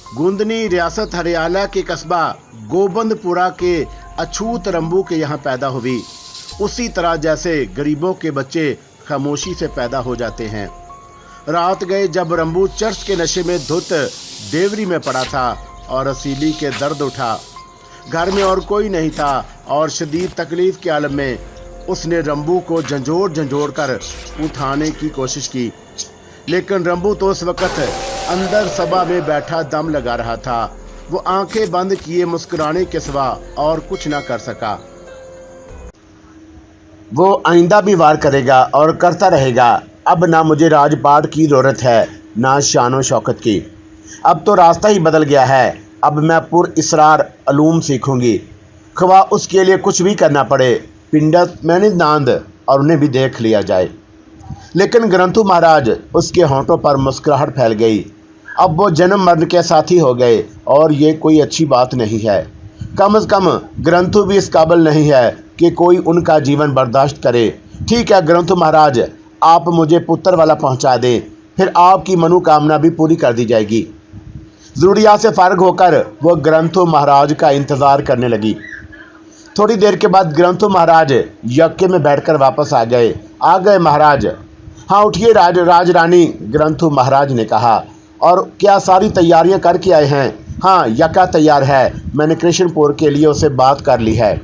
गुंदनी रियासत हरियाणा के कस्बा गोबंदपुरा के अछूत रंबू के यहाँ पैदा हुई। उसी तरह जैसे गरीबों के बच्चे खामोशी से पैदा हो जाते हैं। रात गए जब रंबू चर्च के नशे में धुत देवरी में पड़ा था और रसीली के दर्द उठा। घर में और कोई नहीं था और शदीद तकलीफ के आलम में उसने रंबू को झंझोड़ कर उठाने की कोशिश की, लेकिन रंबू तो उस वक्त अंदर सभा में बैठा दम लगा रहा था। वो आंखें बंद किए मुस्कुराने के सिवा और कुछ ना कर सका। वो आइंदा भी वार करेगा और करता रहेगा। अब ना मुझे राजपाट की जरूरत है, ना शानो शौकत की। अब तो रास्ता ही बदल गया है। अब मैं पुर इसरार अलूम सीखूंगी, ख्वा उसके लिए कुछ भी करना पड़े। पिंडत मैंने नांद और उन्हें भी देख लिया जाए। लेकिन ग्रंथु महाराज, उसके होंठों पर मुस्कुराहट फैल गई। अब वो जन्म मरण के साथी हो गए और ये कोई अच्छी बात नहीं है। कम से कम ग्रंथु भी इस काबिल नहीं है कि कोई उनका जीवन बर्दाश्त करे। ठीक है ग्रंथु महाराज, आप मुझे पुत्र वाला पहुंचा दें, फिर आपकी मनोकामना भी पूरी कर दी जाएगी। ज़रूरियात से फारिग होकर वो ग्रंथु महाराज का इंतज़ार करने लगी। थोड़ी देर के बाद ग्रंथु महाराज यज्ञ में बैठकर वापस आ गए महाराज। हाँ उठिए राज रानी, ग्रंथु महाराज ने कहा। और क्या सारी तैयारियां करके आए हैं? हाँ यज्ञ तैयार है, मैंने कृष्णपुर के लिए उसे बात कर ली है।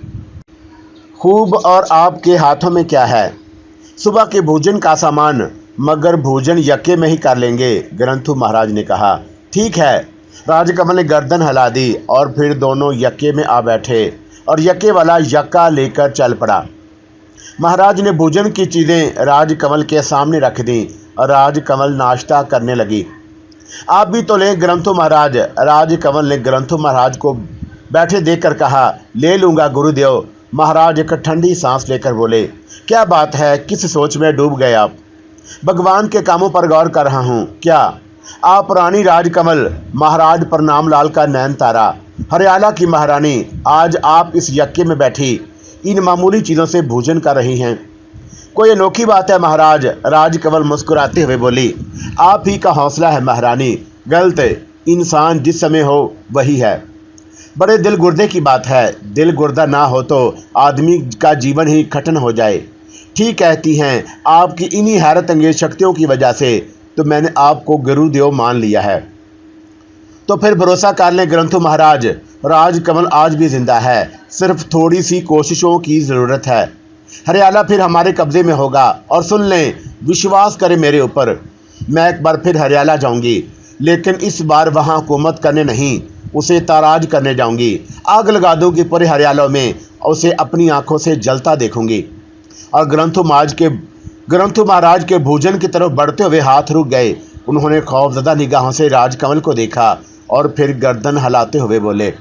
खूब, और आपके हाथों में क्या है? सुबह के भोजन का सामान, मगर भोजन यज्ञ में ही कर लेंगे, ग्रंथु महाराज ने कहा। ठीक है। राजकमल ने गर्दन हिला दी और फिर दोनों यज्ञ में आ बैठे और यज्ञ वाला यज्ञ लेकर चल पड़ा। महाराज ने भोजन की चीज़ें राजकमल के सामने रख दी और राजकमल नाश्ता करने लगी। आप भी तो लें ग्रंथु महाराज, राजकमल ने ग्रंथु महाराज को बैठे देखकर कहा। ले लूँगा गुरुदेव, महाराज एक ठंडी सांस लेकर बोले। क्या बात है, किस सोच में डूब गए आप? भगवान के कामों पर गौर कर रहा हूँ। क्या आप रानी राजकमल, महाराज प्रणाम लाल का नैन तारा, हरियाणा की महारानी, आज आप इस यज्ञ में बैठी इन मामूली चीज़ों से भोजन कर रही हैं? कोई अनोखी बात है महाराज, राजकमल मुस्कुराते हुए बोली। आप ही का हौसला है महारानी, गलत इंसान जिस समय हो वही है। बड़े दिल गुर्दे की बात है, दिल गुर्दा ना हो तो आदमी का जीवन ही कठिन हो जाए। ठीक कहती हैं, आपकी इन्हीं हैरत अंगेज शक्तियों की वजह से तो मैंने आपको गुरुदेव मान लिया है। तो फिर भरोसा कर लें ग्रंथु महाराज, राजकमल आज भी जिंदा है, सिर्फ थोड़ी सी कोशिशों की ज़रूरत है। हरियाणा फिर हमारे कब्जे में होगा। और सुन लें, विश्वास करें मेरे ऊपर, मैं एक बार फिर हरियाणा जाऊंगी, लेकिन इस बार वहां हुकूमत करने नहीं, उसे ताराज करने जाऊंगी। आग लगा दूंगी पूरे हरियाणा में, उसे अपनी आंखों से जलता देखूंगी। और ग्रंथु महाराज के भोजन की तरफ बढ़ते हुए हाथ रुक गए। उन्होंने खौफजदा निगाहों से राजकमल को देखा और फिर गर्दन हिलाते हुए बोले।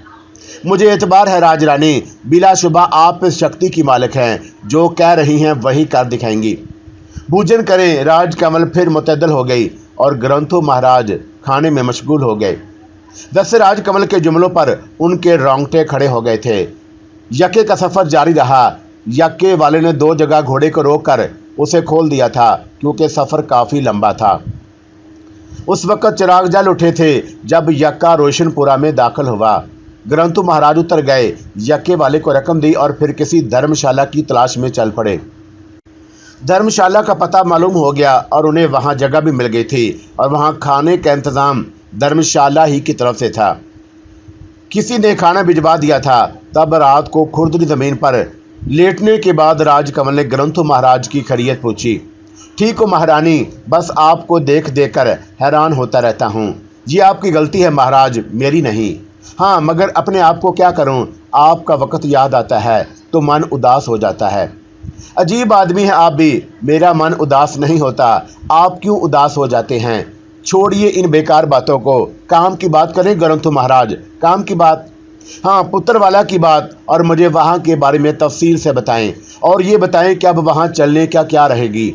मुझे एतबार है राजरानी, बिलाशुबा आप इस शक्ति की मालिक हैं, जो कह रही हैं वही कर दिखाएंगी। भोजन करें। राजकमल फिर मुतअद्दिल हो गई और ग्रंथु महाराज खाने में मशगूल हो गए। वैसे राजकमल के जुमलों पर उनके रोंगटे खड़े हो गए थे। यज्ञ का सफ़र जारी रहा। यज्ञ वाले ने 2 जगह घोड़े को रोककर उसे खोल दिया था, क्योंकि सफ़र काफ़ी लंबा था। उस वक्त चिराग जल उठे थे जब यज्ञ रोशनपुरा में दाखिल हुआ। ग्रंथु महाराज उतर गए, यज्ञ वाले को रकम दी और फिर किसी धर्मशाला की तलाश में चल पड़े। धर्मशाला का पता मालूम हो गया और उन्हें वहां जगह भी मिल गई थी और वहां खाने का इंतज़ाम धर्मशाला ही की तरफ से था। किसी ने खाना भिजवा दिया था। तब रात को खुरदरी ज़मीन पर लेटने के बाद राजकमल ने ग्रंथु महाराज की खैरियत पूछी। ठीक हो महारानी, बस आपको देख कर हैरान होता रहता हूँ। ये आपकी गलती है महाराज, मेरी नहीं। हाँ मगर अपने आप को क्या करूँ, आपका वक्त याद आता है तो मन उदास हो जाता है। अजीब आदमी है आप भी, मेरा मन उदास नहीं होता, आप क्यों उदास हो जाते हैं? छोड़िए इन बेकार बातों को, काम की बात करें ग्रंथु महाराज, काम की बात। हाँ पुत्र वाला की बात, और मुझे वहाँ के बारे में तफसील से बताएं। और ये बताएं कि अब वहाँ चलने का क्या रहेगी।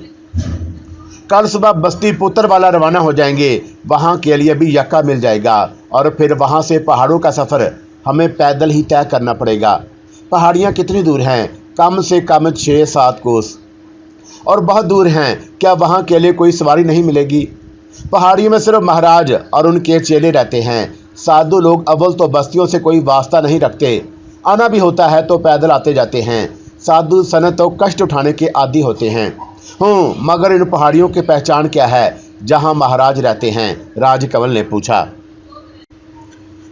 कल सुबह बस्ती पुत्र वाला रवाना हो जाएंगे, वहाँ के लिए भी यक्का मिल जाएगा और फिर वहाँ से पहाड़ों का सफ़र हमें पैदल ही तय करना पड़ेगा। पहाड़ियाँ कितनी दूर हैं? कम से कम 6-7 कोस और बहुत दूर हैं। क्या वहाँ के लिए कोई सवारी नहीं मिलेगी? पहाड़ियों में सिर्फ महाराज और उनके चेले रहते हैं, साधु लोग अव्वल तो बस्तियों से कोई वास्ता नहीं रखते, आना भी होता है तो पैदल आते जाते हैं। साधु सन तो कष्ट उठाने के आदी होते हैं। मगर इन पहाड़ियों की पहचान क्या है जहां महाराज रहते हैं? राजकमल ने पूछा।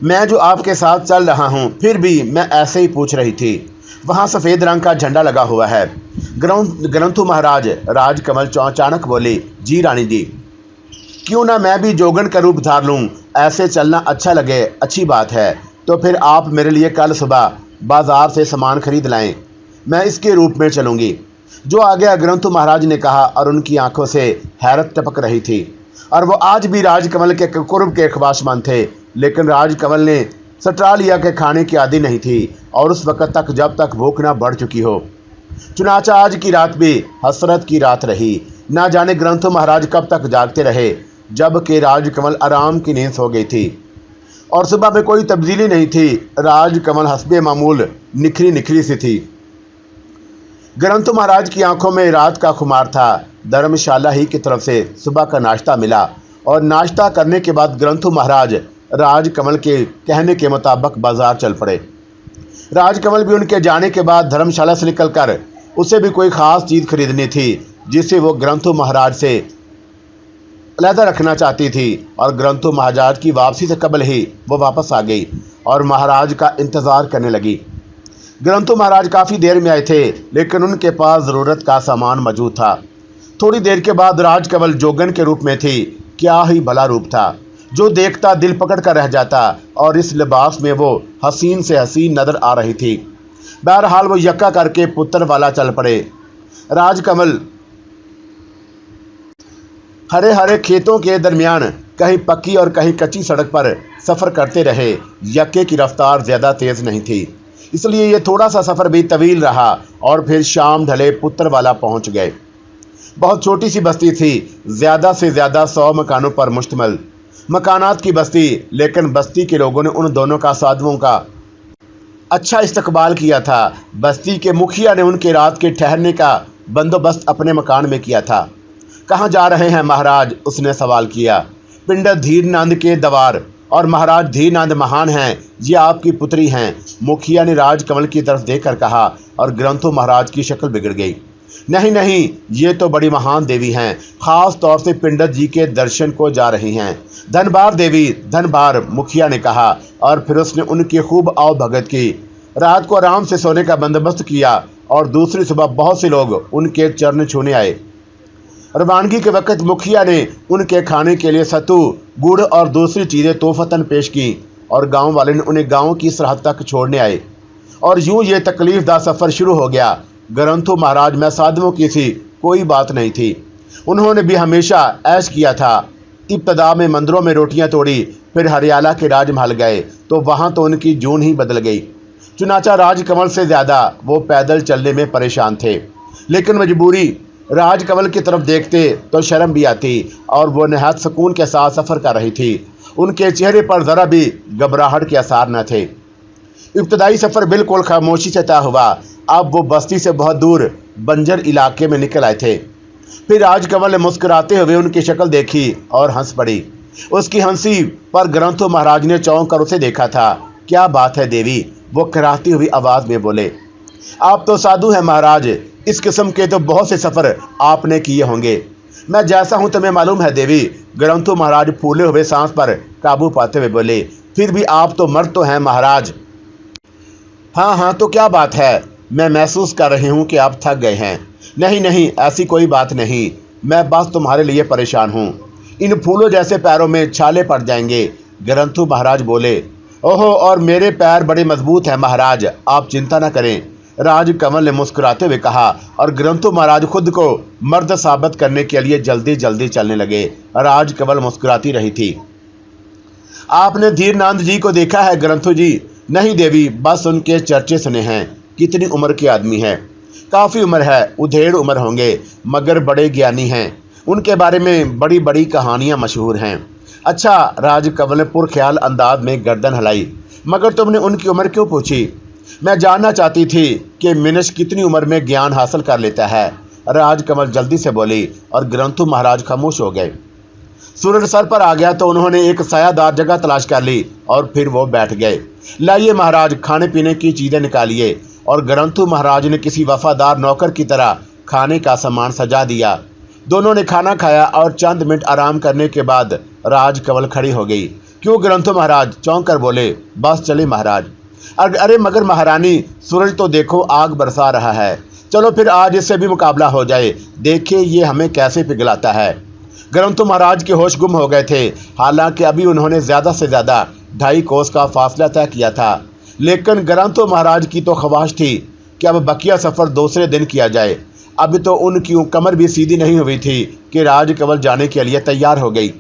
मैं जो आपके साथ चल रहा हूं, फिर भी मैं ऐसे ही पूछ रही थी। वहां सफ़ेद रंग का झंडा लगा हुआ है। ग्रंथु महाराज, राजकमल अचानक बोली। जी रानी जी, क्यों ना मैं भी जोगन का रूप धार लूं? ऐसे चलना अच्छा लगे, अच्छी बात है। तो फिर आप मेरे लिए कल सुबह बाजार से सामान खरीद लाएं, मैं इसके रूप में चलूंगी। जो आ गया, ग्रंथु महाराज ने कहा, और उनकी आंखों से हैरत टपक रही थी। और वो आज भी राजकमल के कुर्ब के ख्वाहिशमंद थे। लेकिन राजकमल ने सट्रालिया के खाने की आदी नहीं थी, और उस वक़्त तक जब तक भूख ना बढ़ चुकी हो। चुनाचा आज की रात भी हसरत की रात रही। ना जाने ग्रंथु महाराज कब तक जागते रहे, जब कि राजकमल आराम की नींद सो गई थी। और सुबह में कोई तब्दीली नहीं थी। राजकमल हस्बे मामूल निखरी निखरी सी थी। ग्रंथु महाराज की आंखों में रात का खुमार था। धर्मशाला ही की तरफ से सुबह का नाश्ता मिला, और नाश्ता करने के बाद ग्रंथु महाराज राजकमल के कहने के मुताबिक बाजार चल पड़े। राजकमल भी उनके जाने के बाद धर्मशाला से निकलकर उसे भी कोई ख़ास चीज़ खरीदनी थी, जिसे वो ग्रंथु महाराज से अलहदा रखना चाहती थी। और ग्रंथु महाराज की वापसी से कबल ही वो वापस आ गई और महाराज का इंतज़ार करने लगी। ग्रंथु महाराज काफ़ी देर में आए थे, लेकिन उनके पास ज़रूरत का सामान मौजूद था। थोड़ी देर के बाद राजकमल जोगन के रूप में थी। क्या ही भला रूप था, जो देखता दिल पकड़ कर रह जाता, और इस लिबास में वो हसीन से हसीन नज़र आ रही थी। बहरहाल वो यक्का करके पुत्र वाला चल पड़े। राजकमल हरे हरे खेतों के दरमियान कहीं पक्की और कहीं कच्ची सड़क पर सफ़र करते रहे। यक्के की रफ्तार ज़्यादा तेज़ नहीं थी, इसलिए ये थोड़ा सा सफ़र भी तवील रहा, और फिर शाम ढले पुत्र वाला पहुंच गए। बहुत छोटी सी बस्ती थी, ज़्यादा से ज़्यादा 100 मकानों पर मुश्तमिल मकानात की बस्ती। लेकिन बस्ती के लोगों ने उन दोनों का साधुओं का अच्छा इस्तकबाल किया था। बस्ती के मुखिया ने उनके रात के ठहरने का बंदोबस्त अपने मकान में किया था। कहाँ जा रहे हैं महाराज? उसने सवाल किया। पिंडत धीरनंद के दवार, और महाराज धीरनंद महान हैं, ये आपकी पुत्री हैं, मुखिया ने राजकमल की तरफ देखकर कहा। और ग्रंथु महाराज की शक्ल बिगड़ गई। नहीं नहीं, ये तो बड़ी महान देवी हैं, खास तौर से पिंडत जी के दर्शन को जा रही हैं। धनबार देवी, धनबार, मुखिया ने कहा। और फिर उसने उनकी खूब आओ भगत की। रात को आराम से सोने का बंदोबस्त किया, और दूसरी सुबह बहुत से लोग उनके चरण छूने आए। रवानगी के वक्त मुखिया ने उनके खाने के लिए सत्तू, गुड़ और दूसरी चीज़ें तोहफतन पेश की, और गांव वाले ने उन्हें गांव की सरहद तक छोड़ने आए। और यूं ये तकलीफदा सफ़र शुरू हो गया। ग्रंथु महाराज में साधुओं की सी कोई बात नहीं थी। उन्होंने भी हमेशा ऐश किया था। इब्तदा में मंदिरों में रोटियां तोड़ी, फिर हरियाला के राजमहल गए, तो वहाँ तो उनकी जून ही बदल गई। चुनाचा राजकमल से ज़्यादा वो पैदल चलने में परेशान थे, लेकिन मजबूरी। राजकमल की तरफ देखते तो शर्म भी आती, और वो नहायत सुकून के साथ सफ़र कर रही थी। उनके चेहरे पर ज़रा भी घबराहट के आसार न थे। इब्तदाई सफ़र बिल्कुल खामोशी से तय हुआ। अब वो बस्ती से बहुत दूर बंजर इलाके में निकल आए थे। फिर राजकमल ने मुस्कुराते हुए उनकी शक्ल देखी और हंस पड़ी। उसकी हंसी पर ग्रंथु महाराज ने चौंक कर उसे देखा था। क्या बात है देवी? वो कराहती हुई आवाज़ में बोले। आप तो साधु हैं महाराज, इस किस्म के तो बहुत से सफ़र आपने किए होंगे। मैं जैसा हूँ तुम्हें मालूम है देवी। ग्रंथु महाराज फूले हुए सांस पर काबू पाते हुए बोले। फिर भी आप तो मर्द तो हैं महाराज। हाँ, तो क्या बात है? मैं महसूस कर रही हूँ कि आप थक गए हैं। नहीं नहीं, ऐसी कोई बात नहीं, मैं बस तुम्हारे लिए परेशान हूँ। इन फूलों जैसे पैरों में छाले पड़ जाएंगे। ग्रंथु महाराज बोले। ओहो, और मेरे पैर बड़े मजबूत हैं महाराज, आप चिंता न करें, राजकमल ने मुस्कुराते हुए कहा। और ग्रंथु महाराज खुद को मर्द साबित करने के लिए जल्दी जल्दी चलने लगे। राजकमल मुस्कुराती रही थी। आपने धीरनंद जी को देखा है ग्रंथु जी? नहीं देवी, बस उनके चर्चे सुने हैं। कितनी उम्र के आदमी हैं? काफ़ी उम्र है, उधेड़ उम्र होंगे, मगर बड़े ज्ञानी हैं। उनके बारे में बड़ी बड़ी कहानियाँ मशहूर हैं। अच्छा, राजकमल ने पुरख्याल अंदाज में गर्दन हिलाई। मगर तुमने उनकी उम्र क्यों पूछी? मैं जानना चाहती थी कि मनुष्य कितनी उम्र में ज्ञान हासिल कर लेता है। राजकमल जल्दी से बोली, और ग्रंथु महाराज खामोश हो गए। सूरज सर पर आ गया तो उन्होंने एक सायादार जगह तलाश कर ली और फिर वो बैठ गए। लाइए महाराज, खाने पीने की चीज़ें निकालिए। और ग्रंथु महाराज ने किसी वफादार नौकर की तरह खाने का सामान सजा दिया। दोनों ने खाना खाया और चंद मिनट आराम करने के बाद राजकमल खड़ी हो गई। क्यों ग्रंथु महाराज, चौंक कर बोले। बस चले महाराज। अरे मगर महारानी, सूरज तो देखो आग बरसा रहा है। चलो फिर आज इससे भी मुकाबला हो जाए, देखिए ये हमें कैसे पिघलाता है। ग्रंथु महाराज के होश गुम हो गए थे। हालांकि अभी उन्होंने ज़्यादा से ज़्यादा 2.5 कोस का फासला तय किया था, लेकिन ग्रंथु महाराज की तो ख्वाहिश थी कि अब बकिया सफ़र दूसरे दिन किया जाए। अभी तो उनकी कमर भी सीधी नहीं हुई थी कि राजकमल जाने के लिए तैयार हो गई।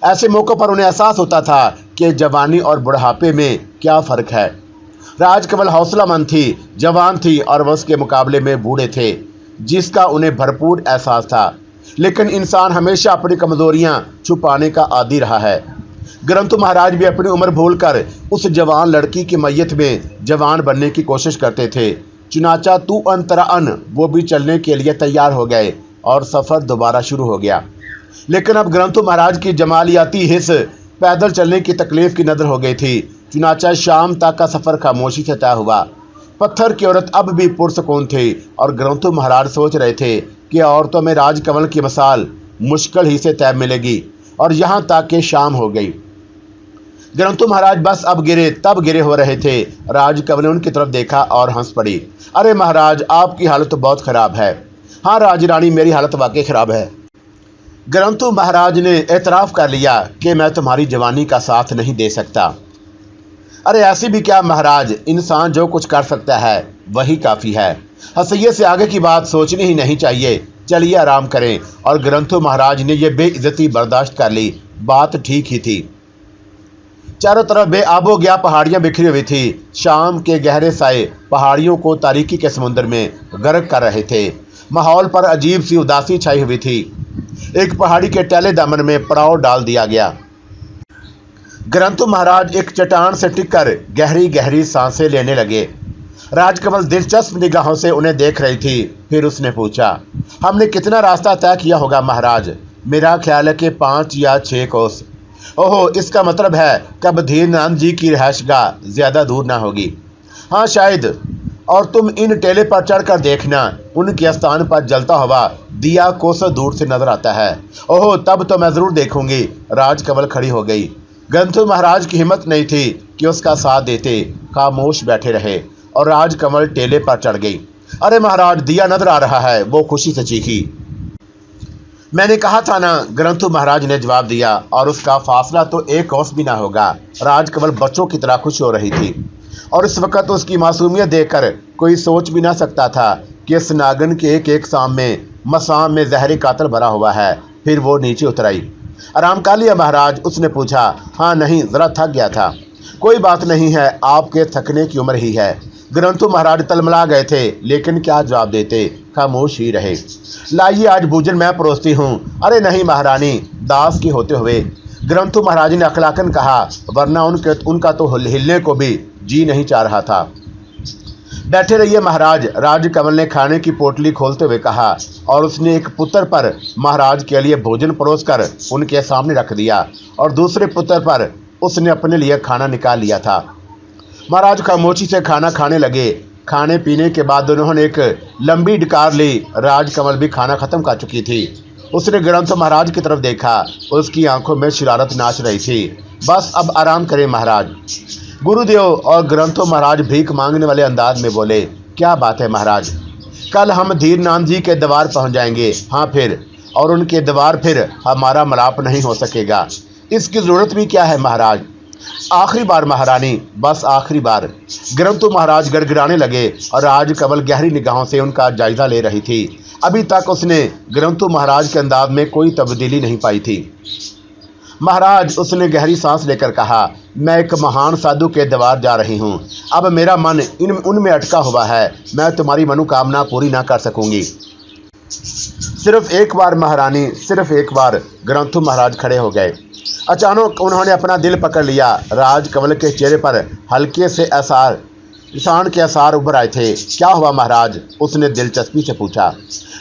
ऐसे मौक़ों पर उन्हें एहसास होता था कि जवानी और बुढ़ापे में क्या फ़र्क है। राजकमल हौसलामंद थी, जवान थी और वह उसके मुकाबले में बूढ़े थे, जिसका उन्हें भरपूर एहसास था। लेकिन इंसान हमेशा अपनी कमज़ोरियाँ छुपाने का आदी रहा है। ग्रंथु महाराज भी अपनी उम्र भूलकर उस जवान लड़की की मैयत में जवान बनने की कोशिश करते थे। चुनाचा तू अन तरा अन, वो भी चलने के लिए तैयार हो गए और सफ़र दोबारा शुरू हो गया। लेकिन अब ग्रंथु महाराज की जमालियाती हिस्स पैदल चलने की तकलीफ की नज़र हो गई थी। चुनाचा शाम तक का सफ़र खामोशी से तय हुआ। पत्थर की औरत अब भी पुरसकून थी और ग्रंथु महाराज सोच रहे थे कि औरतों में राजकमल की मिसाल मुश्किल ही से तय मिलेगी। और यहाँ तक कि शाम हो गई। ग्रंथु महाराज बस अब गिरे तब गिरे हो रहे थे। राजकमल ने उनकी तरफ देखा और हंस पड़ी। अरे महाराज, आपकी हालत तो बहुत ख़राब है। हाँ राजरानी, मेरी हालत वाकई ख़राब है। ग्रंथु महाराज ने एतराफ़ कर लिया कि मैं तुम्हारी जवानी का साथ नहीं दे सकता। अरे ऐसी भी क्या महाराज, इंसान जो कुछ कर सकता है वही काफ़ी है। हसीयत से आगे की बात सोचनी ही नहीं चाहिए। चलिए आराम करें। और ग्रंथु महाराज ने यह बेइज्जती बर्दाश्त कर ली। बात ठीक ही थी। चारों तरफ बेआबो गया पहाड़ियाँ बिखरी हुई थी। शाम के गहरे साए पहाड़ियों को तारीकी के समुद्र में गर्क कर रहे थे। माहौल पर अजीब सी उदासी छाई हुई थी। एक पहाड़ी के टहले दामन में पड़ाव डाल दिया गया। ग्रंथु महाराज एक चट्टान से टिककर गहरी गहरी सांसें लेने लगे। राजकमल दिलचस्प निगाहों से उन्हें देख रही थी। फिर उसने पूछा, हमने कितना रास्ता तय किया होगा महाराज? मेरा ख्याल है कि 5 या 6 कोस। ओहो, इसका मतलब है कब धीरनाथ जी की रिहाइशगाह ज़्यादा दूर ना होगी। हाँ शायद। और तुम इन टेले पर चढ़कर देखना, उनके स्थान पर जलता हुआ दिया कोसों दूर से नजर आता है। ओहो, तब तो मैं ज़रूर देखूंगी। राजकमल खड़ी हो गई। ग्रंथु महाराज की हिम्मत नहीं थी कि उसका साथ देते, खामोश बैठे रहे और राजकमल टेले पर चढ़ गई। अरे महाराज, दिया नजर आ रहा है, वो खुशी से चीखी। मैंने कहा था ना, ग्रंथु महाराज ने जवाब दिया। और उसका फासला तो 1 कोस भी ना होगा। राजकमल बच्चों की तरह खुश हो रही थी और इस वक्त उसकी मासूमियत देखकर कोई सोच भी ना सकता था कि इस नागन के एक एक मसाम में जहरी कातल भरा हुआ है। फिर वो नीचे उतर आई। आराम कर लिया महाराज? उसने पूछा। हाँ नहीं, ज़रा थक गया था। कोई बात नहीं है, आपके थकने की उम्र ही है। ग्रंथु महाराज तलमला गए थे, लेकिन क्या जवाब देते, खामोश ही रहे। लाइए आज भोजन मैं परोसती हूँ। अरे नहीं महारानी, दास के होते हुए ग्रंथु महाराज ने अखलाकन कहा, वरना उनका तो हिलने को भी जी नहीं चाह रहा था। बैठे रहिए महाराज, राजकमल ने खाने की पोटली खोलते हुए कहा और उसने एक पुत्र पर महाराज के लिए भोजन परोसकर उनके सामने रख दिया और दूसरे पुत्र पर उसने अपने लिए खाना निकाल लिया था। महाराज खामोशी से खाना खाने लगे। खाने पीने के बाद उन्होंने एक लंबी डकार ली। राजकमल भी खाना खत्म कर चुकी थी। उसने ग्रंथु महाराज की तरफ देखा। उसकी आंखों में शरारत नाच रही थी। बस अब आराम करें महाराज। गुरुदेव और ग्रंथु महाराज भीख मांगने वाले अंदाज में बोले। क्या बात है महाराज? कल हम धीरनाथ जी के द्वार पहुंच जाएंगे। हाँ फिर? और उनके द्वार फिर हमारा मिलाप नहीं हो सकेगा। इसकी ज़रूरत भी क्या है महाराज? आखिरी बार महारानी, बस आखिरी बार। ग्रंथु महाराज गड़गड़ाने लगे और राजकमल गहरी निगाहों से उनका जायजा ले रही थी। अभी तक उसने ग्रंथु महाराज के अंदाज में कोई तब्दीली नहीं पाई थी। महाराज, उसने गहरी सांस लेकर कहा, मैं एक महान साधु के द्वार जा रही हूँ। अब मेरा मन उनमें अटका हुआ है। मैं तुम्हारी मनोकामना पूरी ना कर सकूंगी। सिर्फ एक बार महारानी, सिर्फ एक बार। ग्रंथु महाराज खड़े हो गए। अचानक उन्होंने अपना दिल पकड़ लिया। राजकमल के चेहरे पर हल्के से आसार निशान के आसार उभर आए थे। क्या हुआ महाराज? उसने दिलचस्पी से पूछा।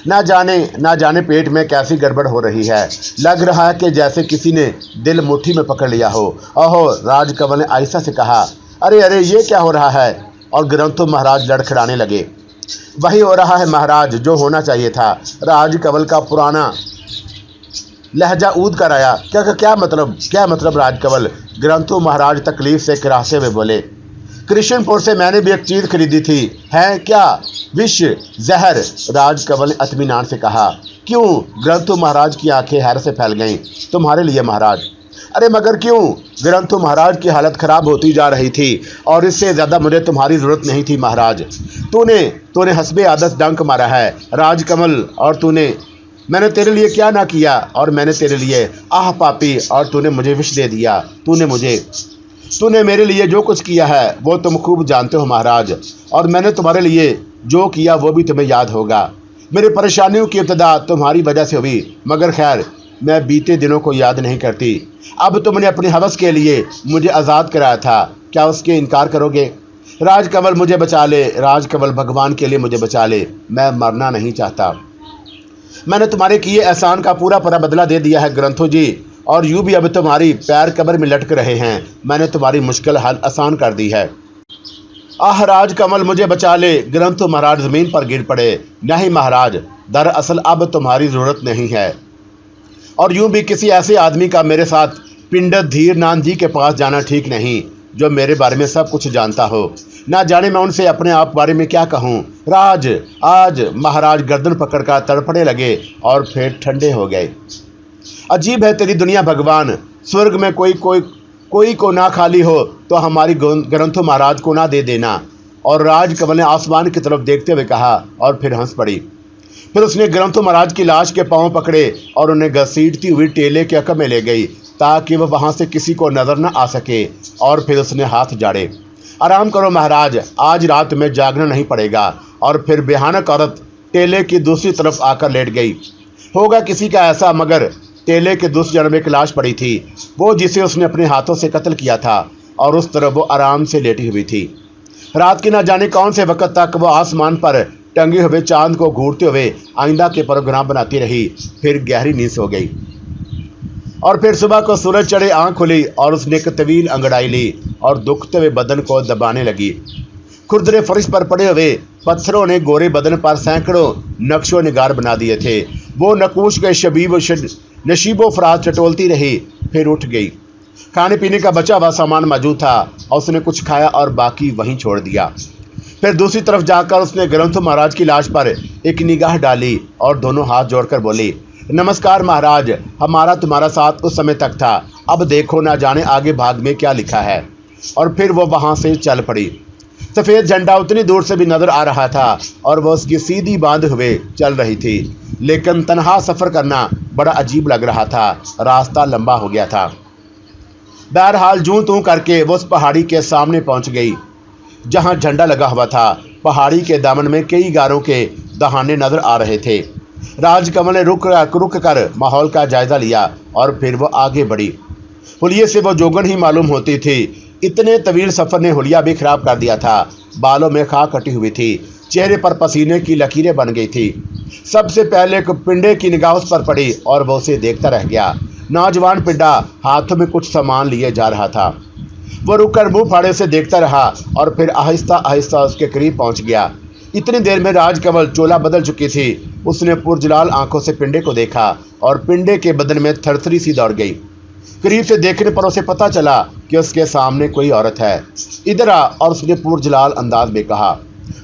ना जाने पेट में कैसी गड़बड़ हो रही है। लग रहा है कि जैसे किसी ने दिल मुट्ठी में पकड़ लिया हो। ओहो, राजकमल ने आहिस्ता से कहा। अरे अरे, ये क्या हो रहा है? और ग्रंथो महाराज लड़खड़ाने लगे। वही हो रहा है महाराज जो होना चाहिए था। राजकमल का पुराना लहजा ऊद कर आया। क्या मतलब राजकमल? ग्रंथो महाराज तकलीफ से कराहते हुए बोले। कृष्णपुर से मैंने भी एक चीज खरीदी थी। है क्या? विष, जहर? राजकमल ने इत्मीनान से कहा। क्यों? ग्रंथो महाराज की आंखें हैरत से फैल गईं। तुम्हारे लिए महाराज। अरे मगर क्यों? ग्रंथो महाराज की हालत खराब होती जा रही थी और इससे ज्यादा मुझे तुम्हारी जरूरत नहीं थी महाराज। तूने हस्बे आदत डंक मारा है राजकमल। और मैंने तेरे लिए क्या ना किया? और मैंने तेरे लिए, आह पापी, और तूने मुझे विष दे दिया। तूने मेरे लिए जो कुछ किया है वो तुम खूब जानते हो महाराज, और मैंने तुम्हारे लिए जो किया वो भी तुम्हें याद होगा। मेरी परेशानियों की इब्तिदा तुम्हारी वजह से हुई, मगर खैर मैं बीते दिनों को याद नहीं करती। अब तुमने अपनी हवस के लिए मुझे आज़ाद कराया था, क्या उसके इनकार करोगे? राजकमल मुझे बचा ले, राजकमल भगवान के लिए मुझे बचा ले। मैं मरना नहीं चाहता। मैंने तुम्हारे किए एहसान का पूरा बदला दे दिया है ग्रंथो जी, और यूं भी अब तुम्हारी पैर कब्र में लटक रहे हैं। मैंने तुम्हारी मुश्किल हाल आसान कर दी है। आह राजकमल मुझे बचा ले। ग्रंथो महाराज जमीन पर गिर पड़े। नहीं महाराज, दरअसल अब तुम्हारी जरूरत नहीं है, और यूं भी किसी ऐसे आदमी का मेरे साथ पिंडित धीरनाथ जी के पास जाना ठीक नहीं, जो मेरे बारे में सब कुछ जानता हो। ना जाने मैं उनसे अपने आप बारे में क्या कहूँ। आज महाराज गर्दन पकड़कर तड़पने लगे और फिर ठंडे हो गए। अजीब है तेरी दुनिया भगवान। स्वर्ग में कोई को ना खाली हो तो हमारी ग्रंथो महाराज को ना दे देना। और राजकमल ने आसमान की तरफ देखते हुए कहा, और फिर हंस पड़ी। फिर उसने ग्रंथो महाराज की लाश के पांव पकड़े और उन्हें घसीटती हुई टेले के अकब में ले गई, ताकि वह वहां से किसी को नजर न आ सके। और फिर उसने हाथ जाड़े। आराम करो महाराज, आज रात में जागना नहीं पड़ेगा। और फिर भयानक औरत टेले की दूसरी तरफ आकर लेट गई। होगा किसी का ऐसा, मगर टेले के दूसरी जन्म में एक लाश पड़ी थी, वो जिसे उसने अपने हाथों से कत्ल किया था, और उस तरफ वो आराम से लेटी हुई थी। रात की ना जाने कौन से वक्त तक वो आसमान पर टंगे हुए चांद को घूरते हुए आइंदा के प्रोग्राम बनाती रही। फिर गहरी नींद हो गई, और फिर सुबह को सूरज चढ़े आंख खुली और उसने एक तवील अंगड़ाई ली और दुखते हुए बदन को दबाने लगी। खुरदरे फर्श पर पड़े हुए पत्थरों ने गोरे बदन पर सैकड़ों नक्शो निगार बना दिए थे। वो नकूश के नशीबो फराज चटोलती रही, फिर उठ गई। खाने पीने का बचा हुआ सामान मौजूद था और उसने कुछ खाया और बाकी वहीं छोड़ दिया। फिर दूसरी तरफ जाकर उसने ग्रंथो महाराज की लाश पर एक निगाह डाली और दोनों हाथ जोड़कर बोली, नमस्कार महाराज, हमारा तुम्हारा साथ उस समय तक था, अब देखो ना जाने आगे भाग में क्या लिखा है। और फिर वो वहां से चल पड़ी। सफ़ेद झंडा उतनी दूर से भी नजर आ रहा था और वह उसकी सीधी बांधे हुए चल रही थी, लेकिन तन्हा सफ़र करना बड़ा अजीब लग रहा था। रास्ता लंबा हो गया था। बहरहाल जूं तूं करके वो उस पहाड़ी के सामने पहुंच गई जहां झंडा लगा हुआ था। पहाड़ी के दामन में कई गारों के दहाने नजर आ रहे थे। राजकमल ने रुक कर माहौल का जायजा लिया और फिर वो आगे बढ़ी। हुलिये से वो जोगन ही मालूम होती थी। इतने तवील सफ़र ने हुलिया भी खराब कर दिया था। बालों में खाक कटी हुई थी, चेहरे पर पसीने की लकीरें बन गई थी। सबसे पहले एक पिंडे की निगाह उस पर पड़ी और वो उसे देखता रह गया। नौजवान पिंडा हाथों में कुछ सामान लिए जा रहा था। वो रुककर मुंह फाड़े से देखता रहा और फिर आहिस्ता आहिस्ता उसके करीब पहुंच गया। इतनी देर में राजकमल चोला बदल चुकी थी। उसने पुरजलाल आंखों से पिंडे को देखा और पिंडे के बदन में थरथरी सी दौड़ गई। करीब से देखने पर उसे पता चला कि उसके सामने कोई औरत है। इधर आ, और उसने पुरजलाल अंदाज में कहा,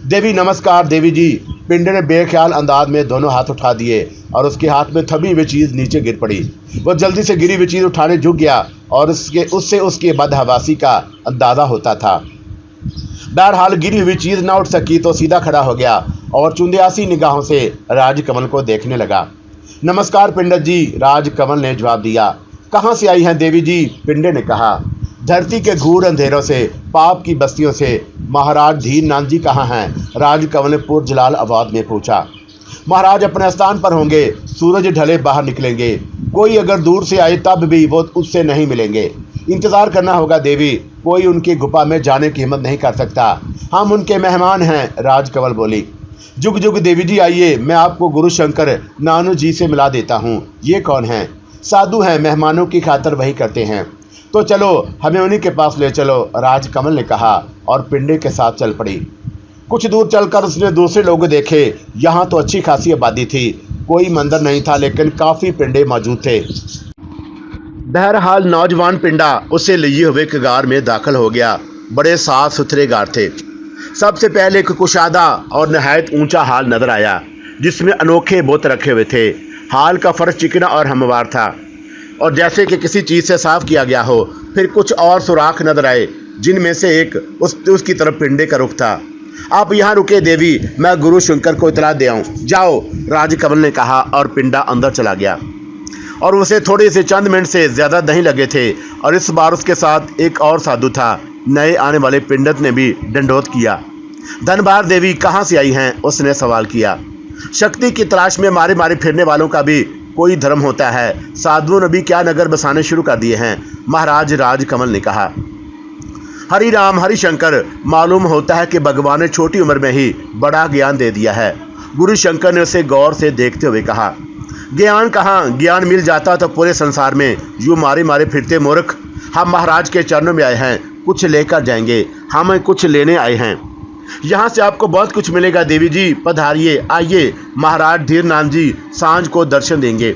देवी नमस्कार देवी जी। पिंडे ने बेख्याल अंदाज में दोनों हाथ उठा दिए और उसके हाथ में थमी हुई चीज़ नीचे गिर पड़ी। वह जल्दी से गिरी हुई चीज़ उठाने झुक गया और उससे उसकी बदहवासी का अंदाज़ा होता था। बहरहाल गिरी हुई चीज़ ना उठ सकी तो सीधा खड़ा हो गया और चुंदियासी निगाहों से राजकमल को देखने लगा। नमस्कार पंडित जी, राजकमल ने जवाब दिया। कहाँ से आई हैं देवी जी? पिंडे ने कहा। धरती के घूर अंधेरों से, पाप की बस्तियों से। महाराज धीरनाथ जी कहाँ हैं? राजकमल ने पुरजलाल आवाज में पूछा। महाराज अपने स्थान पर होंगे, सूरज ढले बाहर निकलेंगे। कोई अगर दूर से आए तब भी वो उससे नहीं मिलेंगे। इंतजार करना होगा देवी, कोई उनकी गुफा में जाने की हिम्मत नहीं कर सकता। हम उनके मेहमान हैं, राजकमल बोली। जुग जुग देवी जी, आइए मैं आपको गुरु शंकर नानू जी से मिला देता हूँ। ये कौन हैं? साधु हैं, मेहमानों की खातर वही करते हैं। तो चलो हमें उन्हीं के पास ले चलो, राजकमल ने कहा और पिंडे के साथ चल पड़ी। कुछ दूर चलकर उसने दूसरे लोग देखे। यहाँ तो अच्छी खासी आबादी थी, कोई मंदिर नहीं था लेकिन काफ़ी पिंडे मौजूद थे। बहरहाल नौजवान पिंडा उसे लिए हुए कगार में दाखिल हो गया। बड़े साफ सुथरे गार थे। सबसे पहले एक कुशादा और नहायत ऊंचा हाल नजर आया जिसमें अनोखे बुत रखे हुए थे। हाल का फर्श चिकना और हमवार था और जैसे कि किसी चीज़ से साफ किया गया हो। फिर कुछ और सुराख नजर आए जिनमें से एक उसकी तरफ पिंडे का रुख था। आप यहाँ रुके देवी, मैं गुरु शंकर को इतला दे आऊँ। जाओ, राजकमल ने कहा और पिंडा अंदर चला गया। और उसे थोड़े से चंद मिनट से ज़्यादा नहीं लगे थे और इस बार उसके साथ एक और साधु था। नए आने वाले पिंडत ने भी दंडोत किया। धनबार देवी कहाँ से आई हैं? उसने सवाल किया। शक्ति की तलाश में मारे मारे फिरने वालों का भी कोई धर्म होता है। साधुओं ने भी क्या नगर बसाने शुरू कर दिए हैं, महाराज, राजकमल ने कहा। हरि राम हरि शंकर, मालूम होता है कि भगवान ने छोटी उम्र में ही बड़ा ज्ञान दे दिया है। गुरु शंकर ने उसे गौर से देखते हुए कहा। ज्ञान कहाँ, ज्ञान मिल जाता तो पूरे संसार में यूँ मारे मारे फिरते मूर्ख। हम महाराज के चरणों में आए हैं, कुछ लेकर जाएंगे। हम कुछ लेने आए हैं। यहाँ से आपको बहुत कुछ मिलेगा देवी जी, पधारिए, आइए। महाराज धीरनाथ जी सांझ को दर्शन देंगे।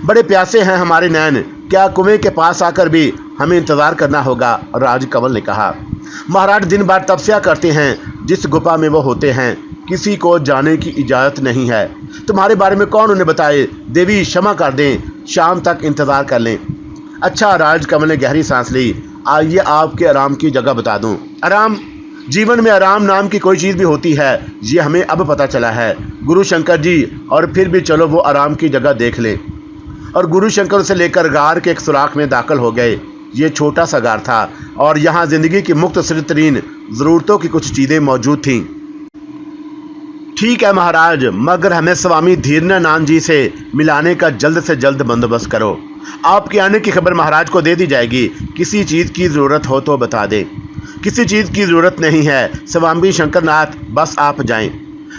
बड़े प्यासे हैं हमारे नैन, क्या कुएं के पास आकर भी हमें इंतजार करना होगा, राजकमल ने कहा। महाराज दिन भर तपस्या करते हैं, जिस गुफा में वो होते हैं किसी को जाने की इजाज़त नहीं है। तुम्हारे बारे में कौन उन्हें बताए? देवी क्षमा कर दें, शाम तक इंतज़ार कर लें। अच्छा, राजकमल ने गहरी सांस ली। आइए आपके आराम की जगह बता दूं। आराम? जीवन में आराम नाम की कोई चीज़ भी होती है, ये हमें अब पता चला है गुरु शंकर जी। और फिर भी चलो वो आराम की जगह देख लें। और गुरु शंकर उसे लेकर गार के एक सुराख में दाखिल हो गए। ये छोटा सा गार था और यहाँ जिंदगी की मुख्तसर तरीन ज़रूरतों की कुछ चीज़ें मौजूद थीं। ठीक है महाराज, मगर हमें स्वामी धीरनाथ जी से मिलाने का जल्द से जल्द बंदोबस्त करो। आपके आने की खबर महाराज को दे दी जाएगी। किसी चीज़ की ज़रूरत हो तो बता दें। किसी चीज़ की ज़रूरत नहीं है स्वामी शंकरनाथ, बस आप जाएं,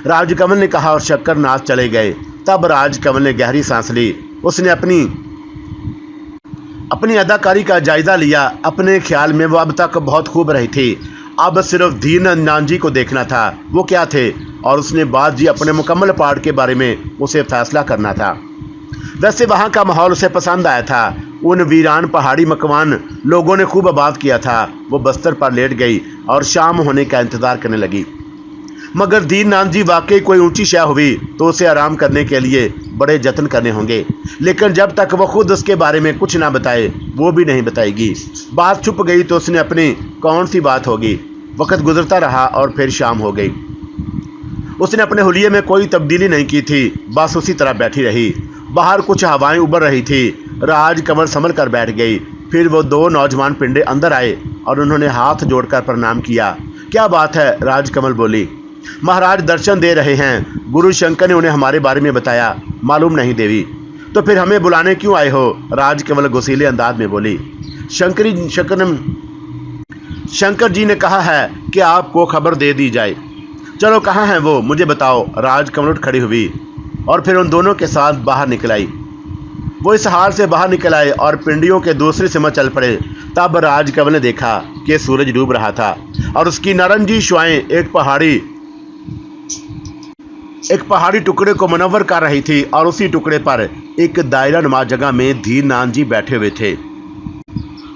राजकमल ने कहा और शंकरनाथ चले गए। तब राजकमल ने गहरी सांस ली। उसने अपनी अदाकारी का जायज़ा लिया। अपने ख्याल में वो अब तक बहुत खूब रही थी, अब सिर्फ धीरनाथ जी को देखना था। वो क्या थे और उसने बाद जी अपने मुकम्मल पाठ के बारे में उसे फैसला करना था। वैसे वहाँ का माहौल उसे पसंद आया था। उन वीरान पहाड़ी मकवान लोगों ने खूब आबाद किया था। वो बस्तर पर लेट गई और शाम होने का इंतज़ार करने लगी। मगर धीरनाथ जी वाकई कोई ऊंची शय हुई तो उसे आराम करने के लिए बड़े जतन करने होंगे, लेकिन जब तक वो खुद उसके बारे में कुछ ना बताए वो भी नहीं बताएगी। बात छुप गई तो उसने अपनी कौन सी बात होगी। वक्त गुजरता रहा और फिर शाम हो गई। उसने अपने हुलिये में कोई तब्दीली नहीं की थी, बस उसी तरह बैठी रही। बाहर कुछ हवाएं उबर रही थी। राजकमल संभल कर बैठ गई। फिर वो दो नौजवान पिंडे अंदर आए और उन्होंने हाथ जोड़कर प्रणाम किया। क्या बात है? राजकमल बोली। महाराज दर्शन दे रहे हैं, गुरु शंकर ने उन्हें हमारे बारे में बताया। मालूम नहीं देवी। तो फिर हमें बुलाने क्यों आए हो? राजकमल गुस्सीले अंदाज में बोली। शंकर जी ने कहा है कि आपको खबर दे दी जाए। चलो कहाँ हैं वो, मुझे बताओ। राजकमल उठ खड़ी हुई और फिर उन दोनों के साथ बाहर निकल आई। वो इस हाल से बाहर निकल आए और पिंडियों के दूसरी सीमा चल पड़े। तब राजकमल ने देखा कि सूरज डूब रहा था और उसकी नारंगी शुआएं एक पहाड़ी टुकड़े को मुनव्वर कर रही थी और उसी टुकड़े पर एक दायरा नुमा जगह में धीरनाथ जी बैठे हुए थे।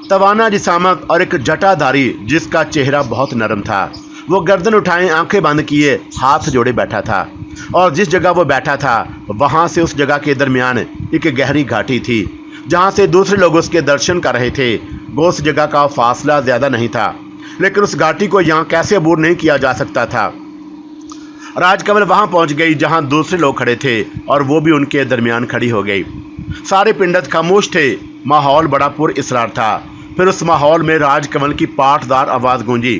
तवाना जिसामत और एक जटाधारी जिसका चेहरा बहुत नरम था। वो गर्दन उठाए, आंखें बंद किए, हाथ जोड़े बैठा था और जिस जगह वो बैठा था वहां से उस जगह के दरमियान एक गहरी घाटी थी जहां से दूसरे लोग उसके दर्शन कर रहे थे। वो उस जगह का फासला ज्यादा नहीं था, लेकिन उस घाटी को यहाँ कैसे अबूर नहीं किया जा सकता था। राजकमल वहां पहुंच गई जहां दूसरे लोग खड़े थे और वो भी उनके दरमियान खड़ी हो गई। सारे पिंडत खामोश थे। माहौल बड़ा पुर इसरार था। फिर उस माहौल में राजकमल की पाठदार आवाज़ गूंजी,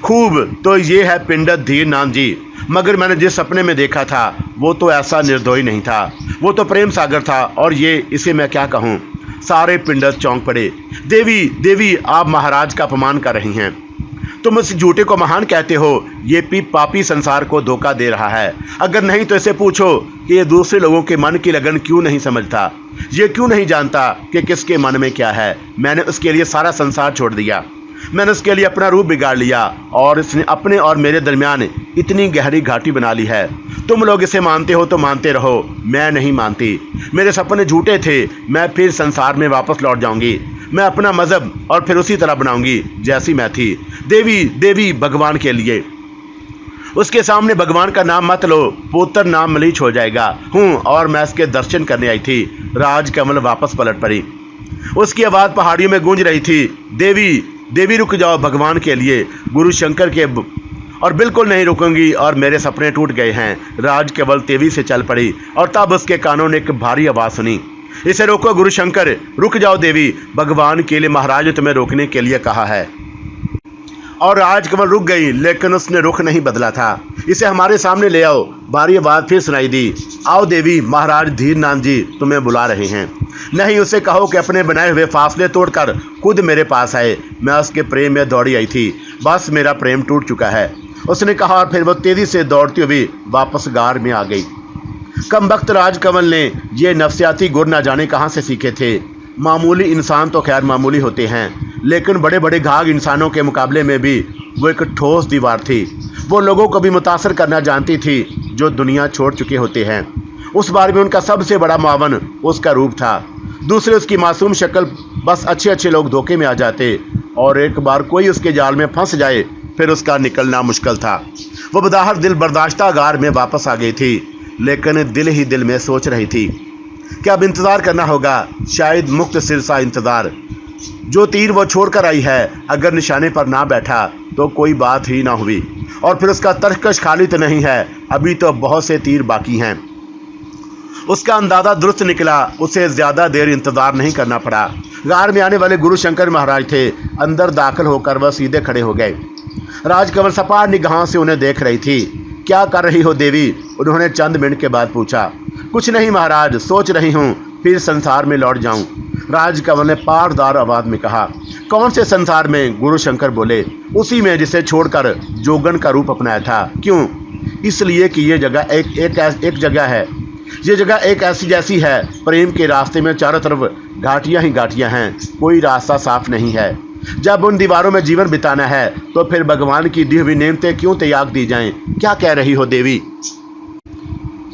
खूब, तो ये है पिंडत धीर नाम जी। मगर मैंने जिस सपने में देखा था वो तो ऐसा निर्दयी नहीं था, वो तो प्रेम सागर था, और ये इसे मैं क्या कहूँ। सारे पिंडत चौंक पड़े। देवी देवी, आप महाराज का अपमान कर रही हैं। तुम उस झूठे को महान कहते हो, ये पापी संसार को धोखा दे रहा है। अगर नहीं तो इसे पूछो कि ये दूसरे लोगों के मन की लगन क्यों नहीं समझता, ये क्यों नहीं जानता कि किसके मन में क्या है। मैंने उसके लिए सारा संसार छोड़ दिया, मैंने उसके लिए अपना रूप बिगाड़ लिया, और इसने अपने और मेरे दरमियान इतनी गहरी घाटी बना ली है। तुम लोग इसे मानते हो तो मानते रहो, मैं नहीं मानती। मेरे सपने झूठे थे, मैं फिर संसार में वापस लौट जाऊंगी। मैं अपना मजहब और फिर उसी तरह बनाऊंगी जैसी मैं थी। देवी देवी, भगवान के लिए उसके सामने भगवान का नाम मत लो, पुत्र नाम मलीच हो जाएगा हूँ, और मैं इसके दर्शन करने आई थी। राजकमल वापस पलट पड़ी। उसकी आवाज़ पहाड़ियों में गूंज रही थी, देवी देवी, रुक जाओ भगवान के लिए, गुरु शंकर के। और बिल्कुल नहीं रुकूंगी, और मेरे सपने टूट गए हैं। राजकमल तेजी से चल पड़ी, और तब उसके कानों ने एक भारी आवाज़ सुनी, इसे रोको गुरु शंकर, रुक जाओ देवी, भगवान के लिए महाराज ने तुम्हें रोकने के लिए कहा है। और राजकमल रुक गई, लेकिन उसने रुख नहीं बदला था। इसे हमारे सामने ले आओ। भारी आवाज़ फिर सुनाई दी, आओ देवी, महाराज धीरनाथ जी तुम्हें बुला रहे हैं। नहीं, उसे कहो कि अपने बनाए हुए फासले तोड़कर खुद मेरे पास आए। मैं उसके प्रेम में दौड़ी आई थी, बस मेरा प्रेम टूट चुका है, उसने कहा, और फिर वो तेजी से दौड़ती हुई वापस गार में आ गई। कमबख्त राजकमल ने ये नफ्सियाती गुर न जाने कहाँ से सीखे थे। मामूली इंसान तो खैर मामूली होते हैं, लेकिन बड़े बड़े घाघ इंसानों के मुकाबले में भी वो एक ठोस दीवार थी। वो लोगों को भी मुतासर करना जानती थी जो दुनिया छोड़ चुके होते हैं। उस बार में उनका सबसे बड़ा मावन उसका रूप था। दूसरे उसकी मासूम शक्ल, बस अच्छे अच्छे लोग धोखे में आ जाते, और एक बार कोई उसके जाल में फंस जाए फिर उसका निकलना मुश्किल था। वो बदाहर दिल बर्दाश्ता गार में वापस आ गई थी, लेकिन दिल ही दिल में सोच रही थी कि अब इंतज़ार करना होगा, शायद मुक्त सिर सा इंतज़ार। जो तीर वो छोड़कर आई है, अगर निशाने पर ना बैठा तो कोई बात ही ना हुई। और फिर उसका तरकश खाली तो नहीं है, अभी तो बहुत से तीर बाकी हैं। उसका अंदाज़ा दुरुस्त निकला, उसे ज़्यादा देर इंतज़ार नहीं करना पड़ा। गार में आने वाले गुरु शंकर महाराज थे। अंदर दाखिल होकर वह सीधे खड़े हो गए। राजकमल सपाट निगाहों से उन्हें देख रही थी। क्या कर रही हो देवी, उन्होंने चंद मिनट के बाद पूछा। कुछ नहीं महाराज, सोच रही हूँ फिर संसार में लौट जाऊं, राजकमल ने पारदार आवाज में कहा। कौन से संसार में, गुरु शंकर बोले। उसी में जिसे छोड़कर जोगन का रूप अपनाया था। क्यों? इसलिए कि ये जगह एक जगह है। ये जगह एक ऐसी जैसी है, प्रेम के रास्ते में चारों तरफ घाटियाँ ही घाटियाँ हैं, कोई रास्ता साफ नहीं है। जब उन दीवारों में जीवन बिताना है तो फिर भगवान की दी हुई नेमतें क्यों त्याग दी जाएं? क्या कह रही हो देवी?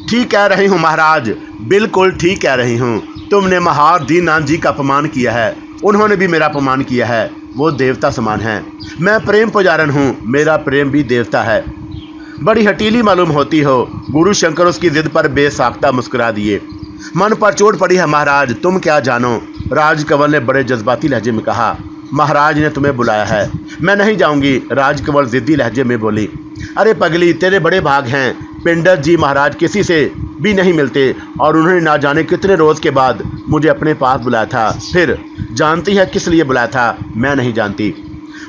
ठीक कह रही हूँ महाराज, बिल्कुल ठीक कह रही हूँ। तुमने महार दीननाथ जी का अपमान किया है, उन्होंने भी मेरा अपमान किया है। वो देवता समान हैं, मैं प्रेम पुजारन हूँ, मेरा प्रेम भी देवता है। बड़ी हटीली मालूम होती हो। गुरु शंकर उसकी जिद पर बेसाख्ता मुस्कुरा दिए। मन पर चोट पड़ी है महाराज, तुम क्या जानो, राजकमल ने बड़े जज्बाती लहजे में कहा। महाराज ने तुम्हें बुलाया है, मैं नहीं जाऊंगी, राजकमल जिद्दी लहजे में बोली। अरे पगली, तेरे बड़े भाग हैं, पिंडत जी महाराज किसी से भी नहीं मिलते, और उन्होंने ना जाने कितने रोज़ के बाद मुझे अपने पास बुलाया था। फिर जानती है किस लिए बुलाया था? मैं नहीं जानती।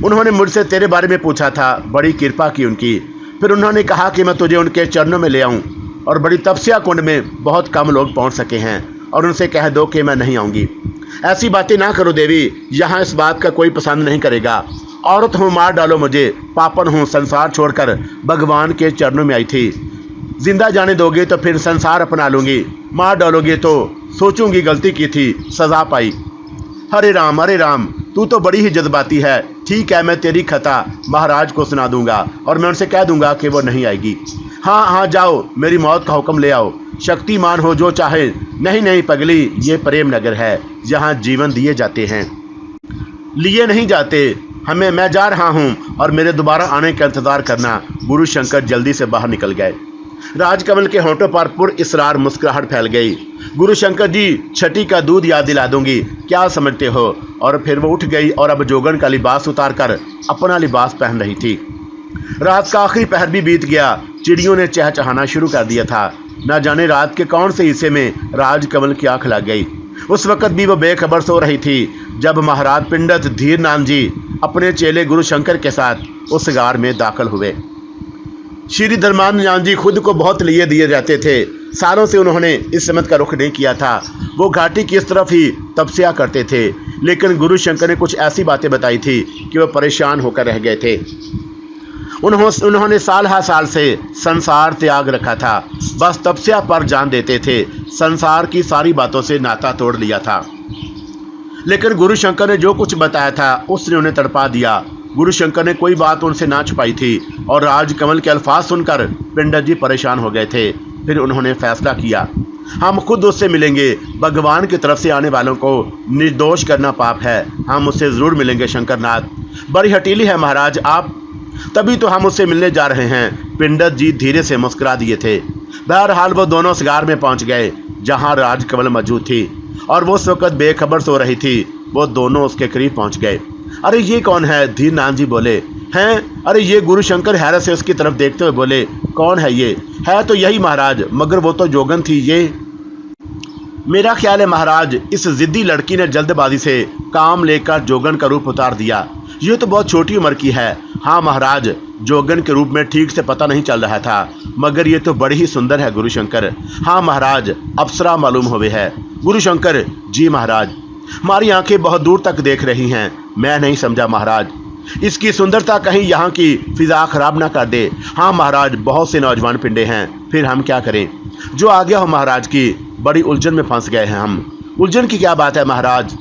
उन्होंने मुझसे तेरे बारे में पूछा था, बड़ी कृपा की उनकी। फिर उन्होंने कहा कि मैं तुझे उनके चरणों में ले आऊं, और बड़ी तपस्या कुंड में बहुत कम लोग पहुंच सके हैं, और उनसे कह दो कि मैं नहीं आऊँगी। ऐसी बातें ना करो देवी, यहाँ इस बात का कोई पसंद नहीं करेगा। औरत हूँ, मार डालो मुझे, पापन हूँ, संसार छोड़कर भगवान के चरणों में आई थी। जिंदा जाने दोगे तो फिर संसार अपना लूँगी, मार डालोगे तो सोचूंगी गलती की थी, सज़ा पाई। हरे राम, तू तो बड़ी ही जज्बाती है। ठीक है, मैं तेरी खता महाराज को सुना दूंगा, और मैं उनसे कह दूंगा कि वो नहीं आएगी। हाँ, जाओ, मेरी मौत का हुक्म ले आओ, शक्तिमान हो जो चाहे। नहीं पगली, ये प्रेम नगर है, यहाँ जीवन दिए जाते हैं, लिए नहीं जाते। मैं जा रहा हूँ, और मेरे दोबारा आने का इंतज़ार करना। गुरु शंकर जल्दी से बाहर निकल गए। राजकमल के होंठों पर पुरइसरार मुस्कुराहट फैल गई। गुरु शंकर जी, छठी का दूध याद दिला दूंगी, क्या समझते हो? और फिर वो उठ गई, और अब जोगन का लिबास उतार कर अपना लिबास पहन रही थी। रात का आखिरी पहर भी बीत गया। चिड़ियों ने चहचहाना शुरू कर दिया था। न जाने रात के कौन से हिस्से में राजकमल की आंख लग गई। उस वक्त भी वो बेखबर सो रही थी जब महाराज पंडित धीरनाथ जी अपने चेले गुरु शंकर के साथ उस गार में दाखिल हुए। श्री धर्मानंद जी खुद को बहुत लिए दिए रहते थे। सालों से उन्होंने इस समत का रुख नहीं किया था। वो घाटी की इस तरफ ही तपस्या करते थे, लेकिन गुरु शंकर ने कुछ ऐसी बातें बताई थी कि वह परेशान होकर रह गए थे। उन्होंने साल हर साल से संसार त्याग रखा था, बस तपस्या पर जान देते थे। संसार की सारी बातों से नाता तोड़ लिया था। लेकिन गुरु शंकर ने जो कुछ बताया था उसने उन्हें तड़पा दिया। गुरु शंकर ने कोई बात उनसे ना छुपाई थी और राजकमल के अल्फाज सुनकर पंडित जी परेशान हो गए थे। फिर उन्होंने फैसला किया, हम खुद उससे मिलेंगे। भगवान की तरफ से आने वालों को निर्दोष करना पाप है। हम उससे ज़रूर मिलेंगे। शंकरनाथ बड़ी हटीली है महाराज आप, तभी तो हम उससे मिलने जा रहे हैं। पंडित जी धीरे से मुस्कुरा दिए थे। बहरहाल वो दोनों उस गार में पहुंच गए जहां राजकमल मौजूद थी और वो उस वक्त बेखबर सो रही थी। वो दोनों उसके करीब पहुंच गए। अरे ये कौन है? धीरनाथ जी बोले। हैं? अरे ये गुरु शंकर हैरत से उसकी तरफ देखते हुए बोले, कौन है ये? है तो यही महाराज, मगर वो तो जोगन थी। ये मेरा ख्याल है महाराज इस जिद्दी लड़की ने जल्दबाजी से काम लेकर जोगन का रूप उतार दिया। ये तो बहुत छोटी उम्र की है। हाँ महाराज, जोगन के रूप में ठीक से पता नहीं चल रहा था, मगर ये तो बड़ी ही सुंदर है गुरु शंकर। हाँ महाराज, अप्सरा मालूम हुए है। गुरु शंकर जी महाराज, हमारी आंखें बहुत दूर तक देख रही हैं। मैं नहीं समझा महाराज, इसकी सुंदरता कहीं यहाँ की फिजा खराब ना कर दे। हाँ महाराज, बहुत से नौजवान पिंडे हैं, फिर हम क्या करें? जो आ गया हो महाराज की बड़ी उलझन में फंस गए हैं हम। उलझन की क्या बात है महाराज?